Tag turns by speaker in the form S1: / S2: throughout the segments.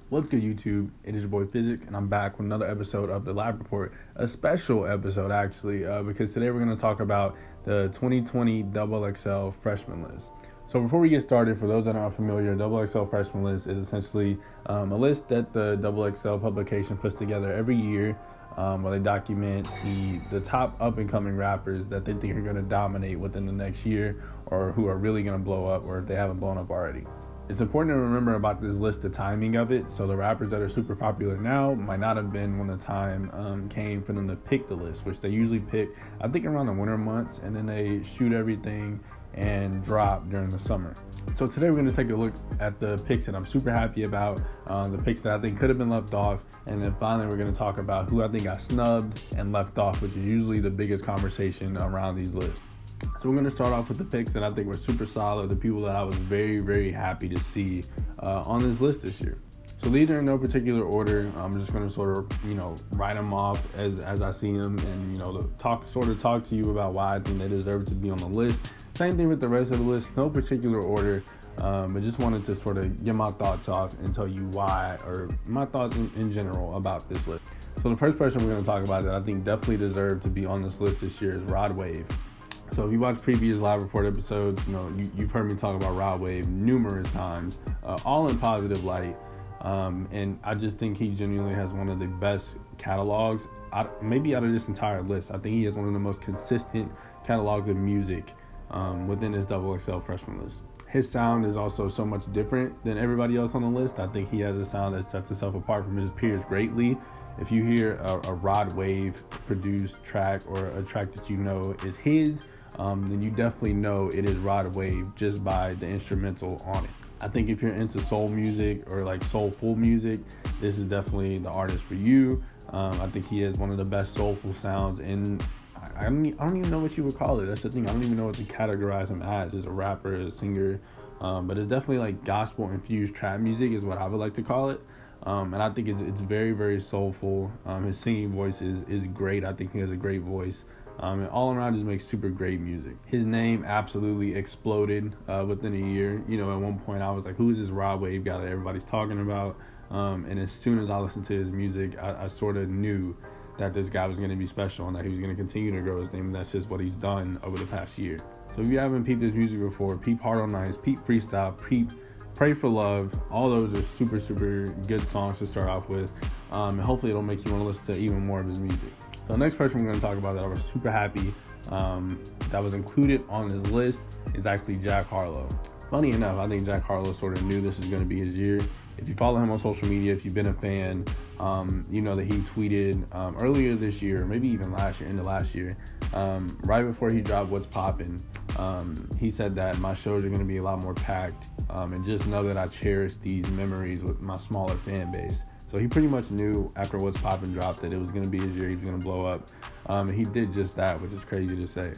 S1: What's good, YouTube? It is your boy Physic, and I'm back with another episode of the Lab Report, a special episode actually, because today we're going to talk about the 2020 XXL freshman list. So before we get started, for those that aren't familiar, XXL freshman list is essentially a list that the XXL publication puts together every year, where they document the top up-and-coming rappers that they think are going to dominate within the next year, or who are really going to blow up, or if they haven't blown up already. It's important to remember about this list, the timing of it. So the rappers that are super popular now might not have been when the time came for them to pick the list, which they usually pick, I think, around the winter months, and then they shoot everything and drop during the summer. So today we're going to take a look at the picks that I'm super happy about, the picks that I think could have been left off, and then finally we're going to talk about who I think got snubbed and left off, which is usually the biggest conversation around these lists. So we're going to start off with the picks that I think were super solid, the people that I was very, very happy to see on this list this year. So these are in no particular order. I'm just going to sort of, write them off as I see them, and, talk to you about why I think they deserve to be on the list. Same thing with the rest of the list, no particular order, but just wanted to sort of get my thoughts off and tell you why, or my thoughts in general about this list. So the first person we're going to talk about that I think definitely deserved to be on this list this year is Rod Wave. So if you watch previous Live Report episodes, you've heard me talk about Rod Wave numerous times, all in positive light. And I just think he genuinely has one of the best catalogs, maybe out of this entire list. I think he has one of the most consistent catalogs of music within his XXL freshman list. His sound is also so much different than everybody else on the list. I think he has a sound that sets himself apart from his peers greatly. If you hear a Rod Wave produced track, or a track that you know is his, then you definitely know it is Rod Wave just by the instrumental on it. I think if you're into soul music or like soulful music, this is definitely the artist for you. I think he has one of the best soulful sounds, and I don't even know what you would call it. That's the thing. I don't even know what to categorize him as a rapper, as a singer, but it's definitely like gospel infused trap music is what I would like to call it. And I think it's very, very soulful. His singing voice is great. I think he has a great voice. And all around just makes super great music. His name absolutely exploded within a year. At one point I was like, who's this Rod Wave guy that everybody's talking about? And as soon as I listened to his music, I sort of knew that this guy was going to be special and that he was going to continue to grow his name. And that's just what he's done over the past year. So if you haven't peeped his music before, peep Hard on Nice, peep Freestyle, peep Pray for Love. All those are super, super good songs to start off with. And hopefully it'll make you want to listen to even more of his music. So the next person we're going to talk about that I was super happy that was included on this list is actually Jack Harlow. Funny enough, I think Jack Harlow sort of knew this was going to be his year. If you follow him on social media, if you've been a fan, you know that he tweeted earlier this year, maybe even last year, into last year, right before he dropped What's Poppin', he said that my shows are going to be a lot more packed, and just know that I cherish these memories with my smaller fan base. So he pretty much knew after What's Poppin' dropped that it was going to be his year, he was going to blow up. And he did just that, which is crazy to say.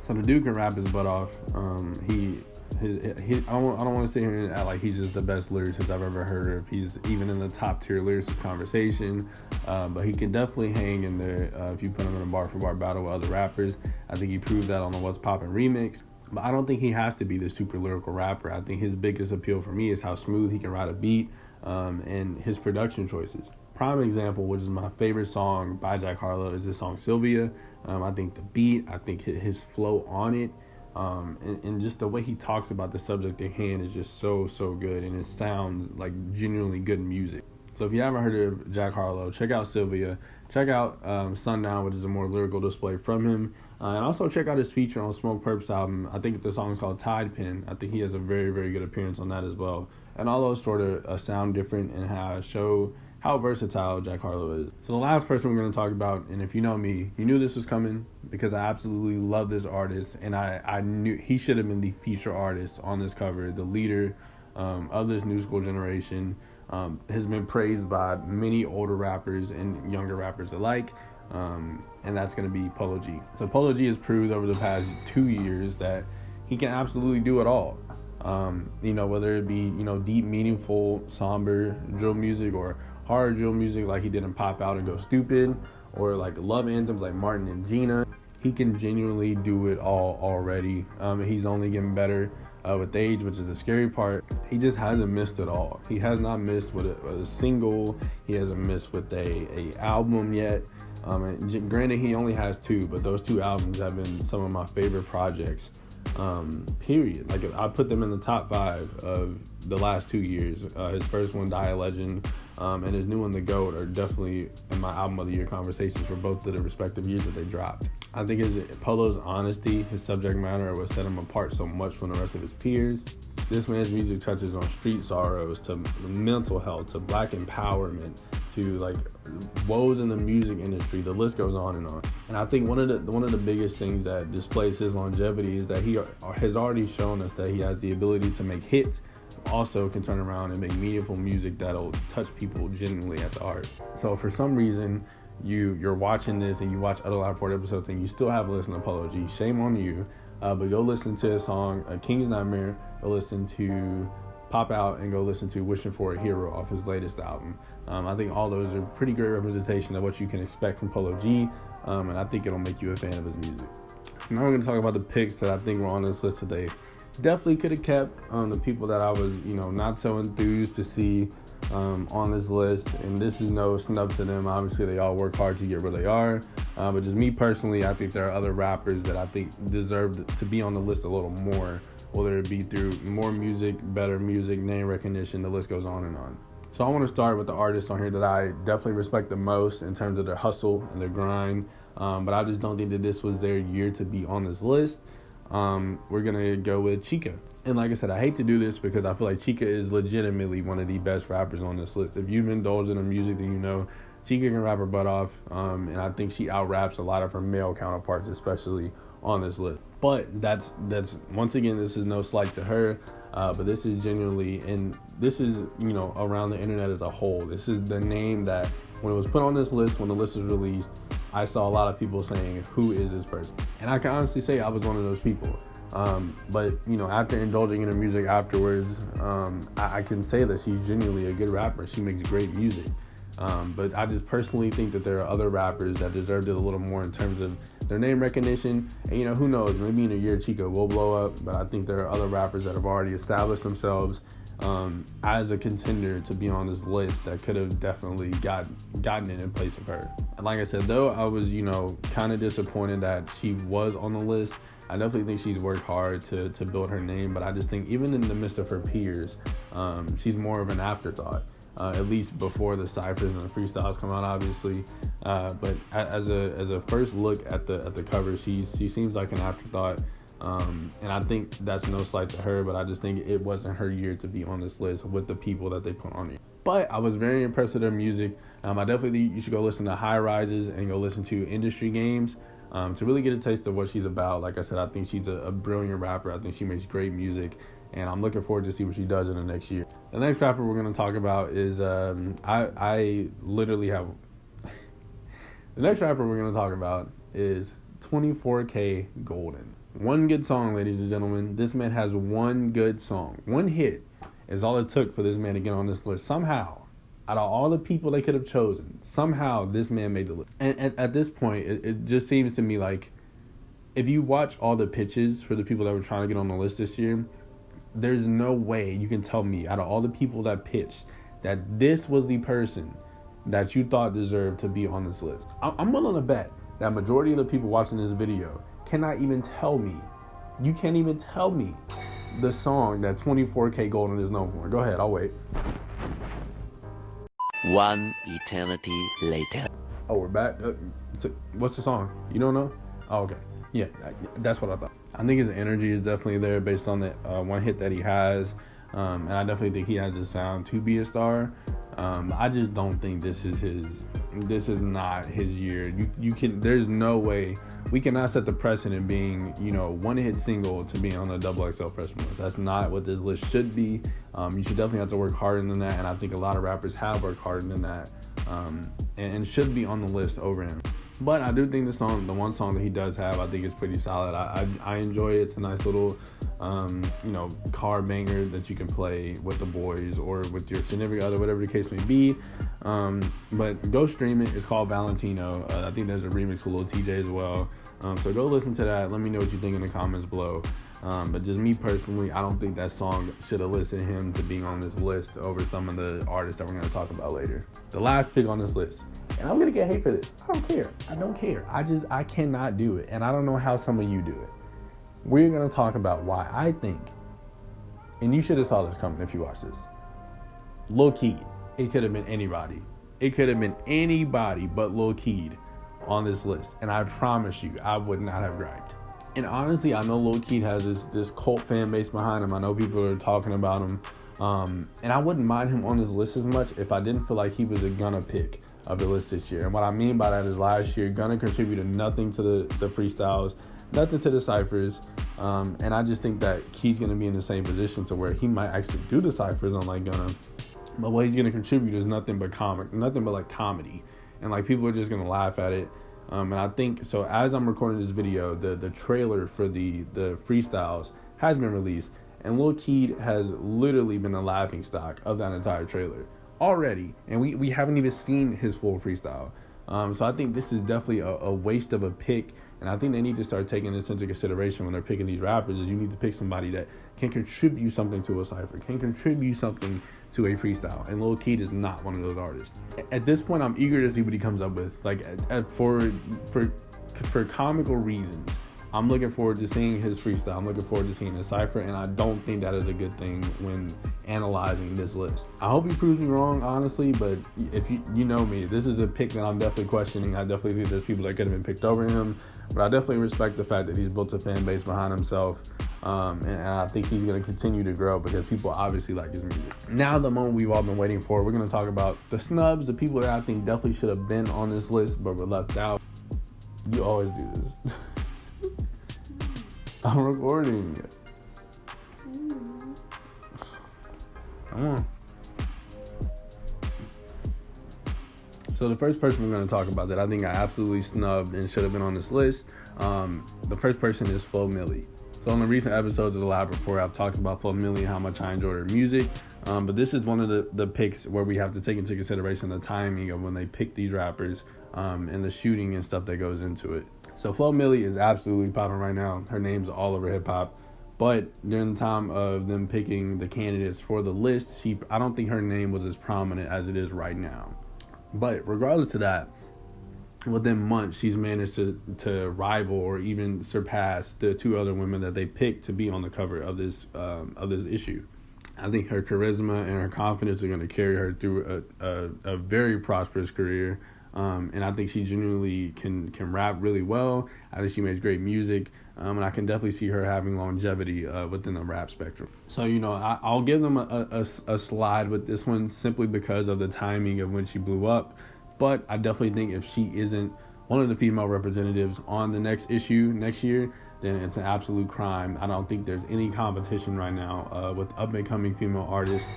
S1: So the dude can rap his butt off. I don't want to sit here and act like he's just the best lyricist I've ever heard of. He's even in the top tier lyricist conversation, but he can definitely hang in there if you put him in a bar for bar battle with other rappers. I think he proved that on the What's Poppin' remix. But I don't think he has to be the super lyrical rapper. I think his biggest appeal for me is how smooth he can ride a beat, and his production choices. Prime example, which is my favorite song by Jack Harlow, is this song Sylvia. I think the beat, I think his flow on it, and just the way he talks about the subject at hand is just so good, and it sounds like genuinely good music. So if you haven't heard of Jack Harlow, check out Sylvia. Check out Sundown, which is a more lyrical display from him. And also check out his feature on Smoke Purp's album. I think the song is called Tide Pin. I think he has a very, very good appearance on that as well. And all those sort of sound different and show how versatile Jack Harlow is. So the last person we're going to talk about, and if you know me, you knew this was coming because I absolutely love this artist, and I knew he should have been the feature artist on this cover, the leader of this new school generation. Has been praised by many older rappers and younger rappers alike, and that's going to be Polo G. So Polo G has proved over the past 2 years that he can absolutely do it all. Whether it be, deep, meaningful, somber drill music, or hard drill music like he did in Pop Out and Go Stupid, or like love anthems like Martin and Gina. He can genuinely do it all already. He's only getting better. with age, which is a scary part. He just hasn't missed at all. He has not missed with a single. He hasn't missed with a album yet. And granted, he only has 2, but those 2 albums have been some of my favorite projects. Period. Like, I put them in the top 5 of the last 2 years. His first one, Die a Legend, and his new one, The GOAT, are definitely in my album of the year conversations for both of the respective years that they dropped. I think Polo's honesty, his subject matter, are what set him apart so much from the rest of his peers. This man's music touches on street sorrows, to mental health, to black empowerment, to like woes in the music industry. The list goes on and on. And I think one of the biggest things that displays his longevity is that he has already shown us that he has the ability to make hits, also can turn around and make meaningful music that'll touch people genuinely at the heart. So for some reason, you're watching this and you watch other Live Report episodes and you still haven't listened to Polo G. Shame on you. But go listen to his song King's Nightmare. Go listen to Pop Out, and go listen to Wishing for a Hero off his latest album. I think all those are pretty great representation of what you can expect from Polo G, and I think it'll make you a fan of his music. So now we're going to talk about the picks that I think were on this list today. Definitely could have kept the people that I was, not so enthused to see on this list, and this is no snub to them. Obviously, they all work hard to get where they are, but just me personally, I think there are other rappers that I think deserve to be on the list a little more, whether it be through more music, better music, name recognition, the list goes on and on. So I want to start with the artists on here that I definitely respect the most in terms of their hustle and their grind, but I just don't think that this was their year to be on this list. We're going to go with Chica. And like I said, I hate to do this because I feel like Chica is legitimately one of the best rappers on this list. If you've indulged in her music, then you know Chica can rap her butt off, and I think she out-raps a lot of her male counterparts, especially on this list. But that's once again, this is no slight to her, but this is genuinely, and this is, around the internet as a whole. This is the name that, when it was put on this list, when the list was released, I saw a lot of people saying, who is this person? And I can honestly say I was one of those people. But after indulging in her music afterwards, I can say that she's genuinely a good rapper. She makes great music. But I just personally think that there are other rappers that deserved it a little more in terms of their name recognition. And who knows, maybe in a year Chica will blow up, but I think there are other rappers that have already established themselves as a contender to be on this list that could have definitely gotten it in place of her. And like I said, though I was, kind of disappointed that she was on the list, I definitely think she's worked hard to build her name, but I just think even in the midst of her peers, she's more of an afterthought. At least before the ciphers and the freestyles come out, obviously. But as a first look at the cover, she seems like an afterthought. And I think that's no slight to her, but I just think it wasn't her year to be on this list with the people that they put on here. But I was very impressed with her music. I definitely think you should go listen to High Rises and go listen to Industry Games to really get a taste of what she's about. Like I said, I think she's a brilliant rapper. I think she makes great music, and I'm looking forward to see what she does in the next year. The next rapper we're going to talk about is I literally have the next rapper we're going to talk about is 24K Golden. One good song, ladies and gentlemen. This man has one good song. One hit is all it took for this man to get on this list. Somehow, out of all the people they could have chosen, somehow this man made the list. And at this point, it just seems to me like if you watch all the pitches for the people that were trying to get on the list this year, there's no way you can tell me out of all the people that pitched that this was the person that you thought deserved to be on this list. I'm willing to bet that majority of the people watching this video cannot even tell me. You can't even tell me the song that 24K Golden is known for. Go ahead, I'll wait.
S2: One eternity later.
S1: Oh, we're back. What's the song? You don't know? Oh, okay. Yeah, that's what I thought. I think his energy is definitely there based on the one hit that he has. And I definitely think he has the sound to be a star. I just don't think this is not his year. You can, there's no way we cannot set the precedent being, one hit single to be on the XXL freshman list. That's not what this list should be. You should definitely have to work harder than that. And I think a lot of rappers have worked harder than that, and should be on the list over him. But I do think the one song that he does have, I think is pretty solid. I enjoy it. It's a nice little, car banger that you can play with the boys or with your significant other, whatever the case may be. But go stream it. It's called Valentino. I think there's a remix with Lil TJ as well. So go listen to that. Let me know what you think in the comments below. But just me personally, I don't think that song should have listed him to being on this list over some of the artists that we're going to talk about later. The last pick on this list, and I'm going to get hate for this. I don't care. I don't care. I cannot do it. And I don't know how some of you do it. We're going to talk about why I think, and you should have saw this coming if you watched this. Lil Keed. It could have been anybody. It could have been anybody but Lil Keed on this list. And I promise you, I would not have griped. And honestly, I know Lil Keed has this cult fan base behind him. I know people are talking about him. And I wouldn't mind him on this list as much if I didn't feel like he was a Gunna pick of the list this year. And what I mean by that is last year, Gunna contributed nothing to the freestyles, nothing to the ciphers. And I just think that Keed's going to be in the same position to where he might actually do the ciphers unlike Gunna. But what he's going to contribute is nothing but comedy. And like people are just going to laugh at it. And I think, so as I'm recording this video, the trailer for the freestyles has been released. And Lil Keed has literally been the laughing stock of that entire trailer already. And we haven't even seen his full freestyle. So I think this is definitely a waste of a pick. And I think they need to start taking this into consideration when they're picking these rappers, is you need to pick somebody that can contribute something to a cypher, can contribute something to a freestyle. And Lil Keed is not one of those artists. At this point, I'm eager to see what he comes up with. Like for comical reasons, I'm looking forward to seeing his freestyle. I'm looking forward to seeing his cypher, and I don't think that is a good thing when analyzing this list. I hope he proves me wrong, honestly, but if you know me, this is a pick that I'm definitely questioning. I definitely think there's people that could have been picked over him, but I definitely respect the fact that he's built a fan base behind himself. And I think he's going to continue to grow because people obviously like his music. Now, the moment we've all been waiting for, we're going to talk about the snubs, the people that I think definitely should have been on this list but were left out. You always do this. I'm recording. Come on. So the first person we're going to talk about that I think I absolutely snubbed and should have been on this list, the first person is Flo Milli. So on the recent episodes of the Lab Report, I've talked about Flo Milli and how much I enjoy her music. But this is one of the picks where we have to take into consideration the timing of when they pick these rappers and the shooting and stuff that goes into it. So Flo Milli is absolutely popping right now. Her name's all over hip hop. But during the time of them picking the candidates for the list, I don't think her name was as prominent as it is right now. But regardless of that, within months, she's managed to rival or even surpass the two other women that they picked to be on the cover of this issue. I think her charisma and her confidence are going to carry her through a very prosperous career. And I think she genuinely can rap really well. I think she makes great music. And I can definitely see her having longevity within the rap spectrum. So, I'll give them a slide with this one simply because of the timing of when she blew up. But I definitely think if she isn't one of the female representatives on the next issue next year, then it's an absolute crime. I don't think there's any competition right now with up-and-coming female artists.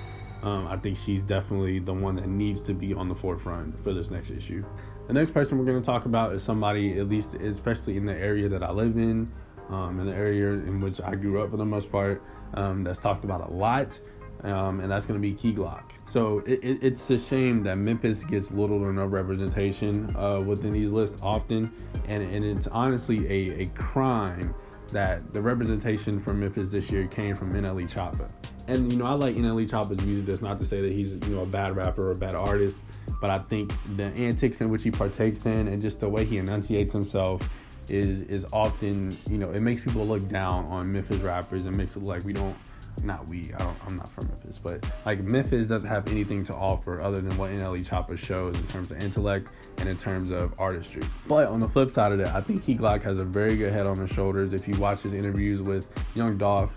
S1: I think she's definitely the one that needs to be on the forefront for this next issue. The next person we're going to talk about is somebody, at least especially in the area that I live in the area in which I grew up for the most part, that's talked about a lot, and that's going to be Key Glock. So it's a shame that Memphis gets little or no representation within these lists often, and it's honestly a crime that the representation from Memphis this year came from NLE Choppa. And, I like NLE Choppa's music. That's not to say that he's, a bad rapper or a bad artist, but I think the antics in which he partakes in and just the way he enunciates himself is often, it makes people look down on Memphis rappers and makes it look like I'm not from Memphis, but like Memphis doesn't have anything to offer other than what NLE Choppa shows in terms of intellect and in terms of artistry. But on the flip side of that, I think Key Glock has a very good head on his shoulders. If you watch his interviews with Young Dolph,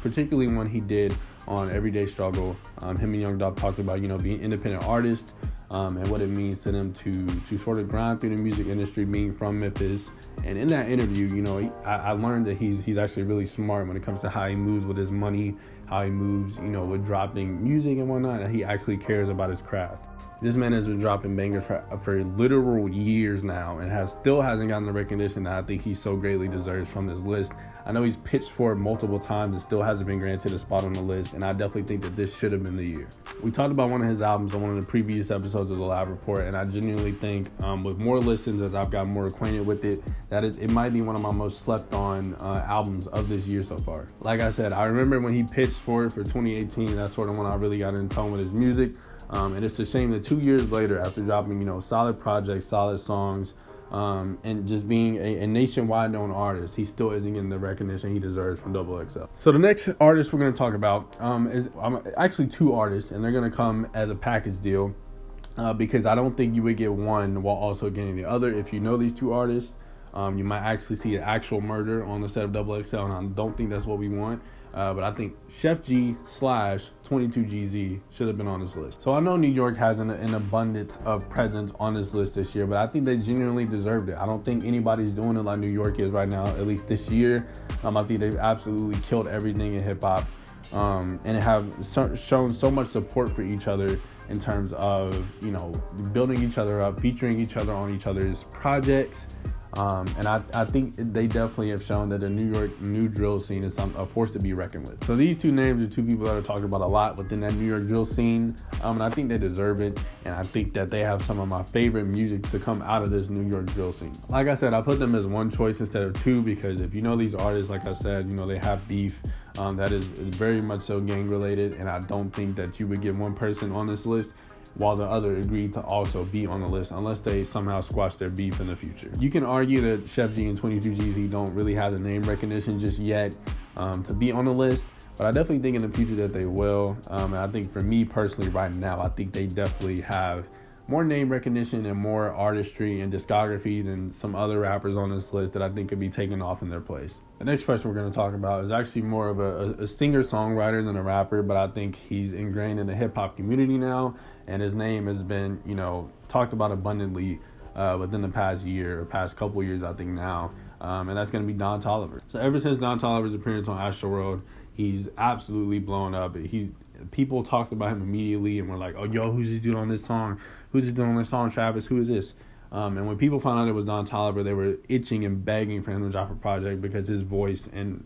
S1: particularly when he did on Everyday Struggle, him and Young Dolph talked about, being independent artists and what it means to them to sort of grind through the music industry, being from Memphis. And in that interview, I learned that he's actually really smart when it comes to how he moves with his money, how he moves, with dropping music and whatnot, and he actually cares about his craft. This man has been dropping bangers for literal years now and still hasn't gotten the recognition that I think he so greatly deserves from this list. I know he's pitched for it multiple times and still hasn't been granted a spot on the list, and I definitely think that this should have been the year. We talked about one of his albums on one of the previous episodes of the Live Report, and I genuinely think with more listens as I've gotten more acquainted with it, it might be one of my most slept on albums of this year so far. Like I said, I remember when he pitched for it for 2018, that's sort of when I really got in tone with his music. And it's a shame that 2 years later, after dropping, solid projects, solid songs, and just being a nationwide known artist, he still isn't getting the recognition he deserves from XXL. So the next artist we're going to talk about is actually two artists, and they're going to come as a package deal because I don't think you would get one while also getting the other. If you know these two artists, you might actually see an actual murder on the set of XXL, and I don't think that's what we want. But I think Chef G / 22GZ should have been on this list. So I know New York has an abundance of presence on this list this year, but I think they genuinely deserved it. I don't think anybody's doing it like New York is right now, at least this year. I think they've absolutely killed everything in hip hop, and have shown so much support for each other in terms of, building each other up, featuring each other on each other's projects. And I think they definitely have shown that the New York new drill scene is a force to be reckoned with. So these two names are two people that are talked about a lot within that New York drill scene, and I think they deserve it, and I think that they have some of my favorite music to come out of this New York drill scene. Like I said, I put them as one choice instead of two because if you know these artists, like I said, they have beef that is very much so gang related, and I don't think that you would get one person on this list while the other agreed to also be on the list unless they somehow squash their beef in the future. You can argue that Chef G and 22GZ don't really have the name recognition just yet to be on the list, but I definitely think in the future that they will. And I think for me personally right now, I think they definitely have more name recognition and more artistry and discography than some other rappers on this list that I think could be taken off in their place. The next person we're going to talk about is actually more of a singer-songwriter than a rapper, but I think he's ingrained in the hip-hop community now, and his name has been, talked about abundantly within the past year, or past couple years, I think now, and that's going to be Don Toliver. So ever since Don Toliver's appearance on Astroworld, he's absolutely blown up. People talked about him immediately and were like, oh, yo, who's this dude on this song? Who's this dude on this song, Travis? Who is this? And when people found out it was Don Toliver, they were itching and begging for him to drop a project because his voice and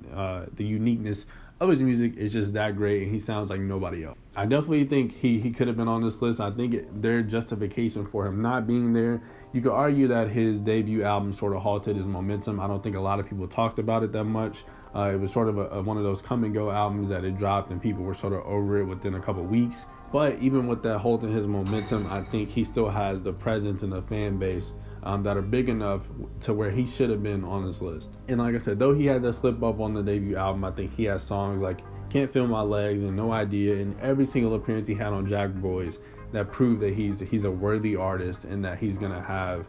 S1: the uniqueness of his music is just that great, and he sounds like nobody else. I definitely think he could have been on this list. I think their justification for him not being there, you could argue that his debut album sort of halted his momentum. I don't think a lot of people talked about it that much. It was sort of one of those come and go albums that it dropped and people were sort of over it within a couple weeks. But even with that halting his momentum, I think he still has the presence and the fan base that are big enough to where he should have been on this list. And like I said, though he had that slip up on the debut album, I think he has songs like Can't Feel My Legs and No Idea and every single appearance he had on Jack Boys that prove that he's a worthy artist and that he's gonna have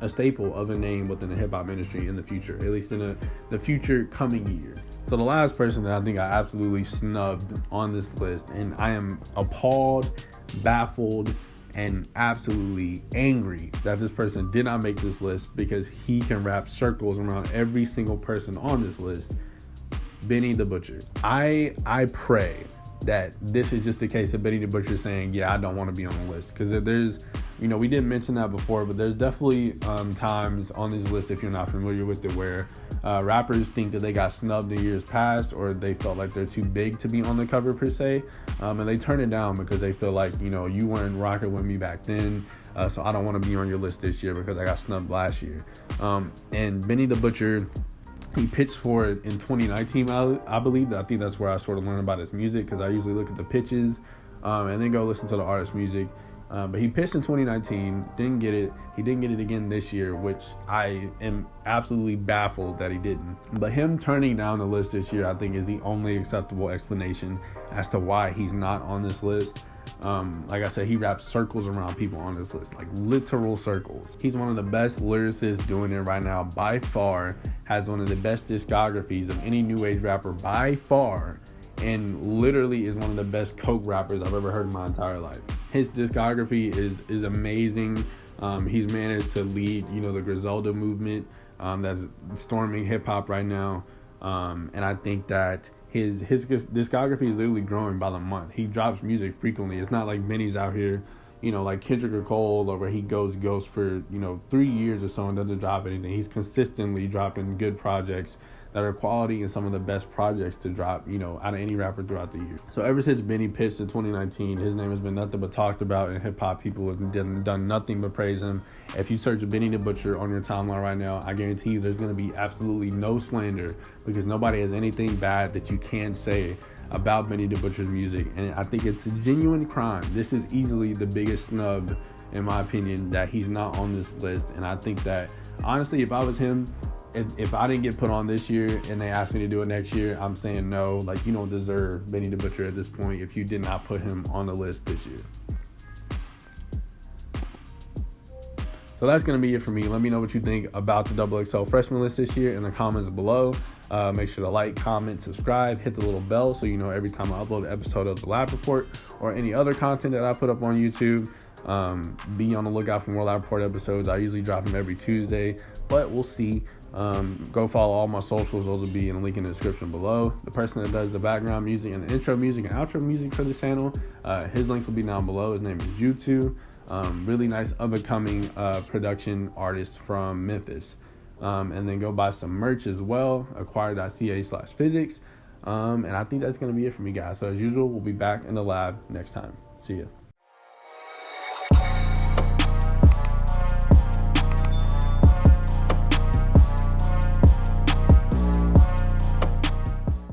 S1: a staple of a name within the hip-hop industry in the future, at least in the future coming year. So the last person that I think I absolutely snubbed on this list, and I am appalled, baffled, and absolutely angry that this person did not make this list because he can wrap circles around every single person on this list, Benny the Butcher. I pray that this is just a case of Benny the Butcher saying, yeah, I don't want to be on the list. Because there's, we didn't mention that before, but there's definitely times on this list, if you're not familiar with it, where rappers think that they got snubbed in years past, or they felt like they're too big to be on the cover per se, and they turn it down because they feel like, you weren't rocking with me back then, so I don't want to be on your list this year because I got snubbed last year. And Benny the Butcher, he pitched for it in 2019, I believe. I think that's where I sort of learned about his music, because I usually look at the pitches and then go listen to the artist's music. But he pitched in 2019, didn't get it. He didn't get it again this year, which I am absolutely baffled that he didn't. But him turning down the list this year, I think, is the only acceptable explanation as to why he's not on this list. Like I said, he wraps circles around people on this list, like literal circles. He's one of the best lyricists doing it right now by far, has one of the best discographies of any new age rapper by far, and literally is one of the best coke rappers I've ever heard in my entire life. His discography is amazing. He's managed to lead, the Griselda movement that's storming hip hop right now, and I think that his discography is literally growing by the month. He drops music frequently. It's not like Benny's out here, like Kendrick Cole, or where he goes for 3 years or so and doesn't drop anything. He's consistently dropping good projects that are quality and some of the best projects to drop, out of any rapper throughout the year. So ever since Benny pitched in 2019, his name has been nothing but talked about, and hip hop people have done nothing but praise him. If you search Benny the Butcher on your timeline right now, I guarantee you there's going to be absolutely no slander, because nobody has anything bad that you can say about Benny the Butcher's music. And I think it's a genuine crime. This is easily the biggest snub, in my opinion, that he's not on this list. And I think that, honestly, if I was him, if I didn't get put on this year and they asked me to do it next year, I'm saying no. Like, you don't deserve Benny the Butcher at this point if you did not put him on the list this year. So that's going to be it for me. Let me know what you think about the XXL freshman list this year in the comments below. Make sure to like, comment, subscribe, hit the little bell so you know every time I upload an episode of the Lab Report or any other content that I put up on YouTube. Be on the lookout for more Lab Report episodes. I usually drop them every Tuesday, but we'll see. Go follow all my socials. Those will be in the link in the description below. The person that does the background music and the intro music and outro music for this channel, his links will be down below. His name is Jutu. Really nice up-and-coming production artist from Memphis. And then go buy some merch as well, acquire.ca/physics. And I think that's going to be it for me, guys. So as usual, we'll be back in the lab next time. See ya.